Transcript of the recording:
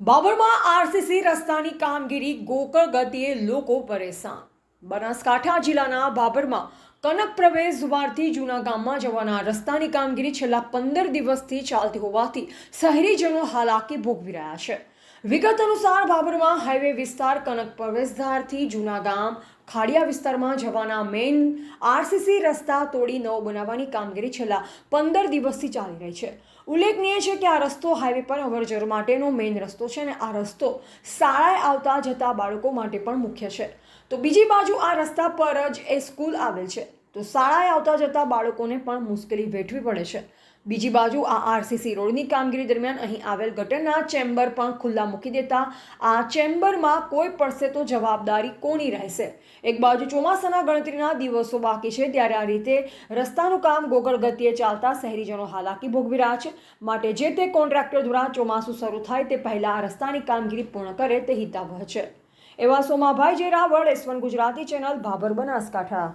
બાબરમાં RCC રસ્તાની કામગીરી ગોકળ ગતિએ લોકો પરેશાન. બનાસકાંઠા જિલ્લાના બાબરમાં કનક પ્રવેશ દ્વારથી જૂના ગામમાં જવાના રસ્તાની કામગીરી છેલ્લા 15 દિવસથી ચાલતી હોવાથી શહેરીજનો હાલાકી ભોગવી રહ્યા છે. વિગત અનુસાર બાબરમાં હાઈવે વિસ્તાર કનક પ્રવેશ દ્વારથી જૂના ગામ ખાડિયા વિસ્તારમાં જવાના મેઇન આરસીસી રસ્તા તોડી નવો બનાવવાની કામગીરી છેલ્લા 15 દિવસથી ચાલી રહી છે. ઉલ્લેખનીય છે કે આ રસ્તો હાઈવે પર અવરજવર માટેનો મેઇન રસ્તો છે અને આ રસ્તો શાળાએ આવતા જતા બાળકો માટે પણ મુખ્ય છે. તો બીજી બાજુ આ રસ્તા પર જ એ સ્કૂલ આવેલ છે, તો શાળાએ આવતા જતા બાળકોને પણ મુશ્કેલી વેઠવી પડે છે. બીજી બાજુ આ આરસીસી રોડની કામગીરી દરમિયાન અહીં આવેલ ગટરના ચેમ્બર પણ ખુલ્લા મૂકી દેતા આ ચેમ્બરમાં કોઈ પડશે તો જવાબદારી કોની રહેશે? એક બાજુ ચોમાસાના ગણતરીના દિવસો બાકી છે, ત્યારે આ રીતે રસ્તાનું કામ ગોકળ ગતિએ ચાલતા શહેરીજનો હાલાકી ભોગવી રહ્યા છે. માટે જે તે કોન્ટ્રાક્ટર દ્વારા ચોમાસું શરૂ થાય તે પહેલા આ રસ્તાની કામગીરી પૂર્ણ કરે તે હિતાવહ છે. એવા સોમાભાઈ જે રાવળ, S1 ગુજરાતી ચેનલ, બાબર, બનાસકાંઠા.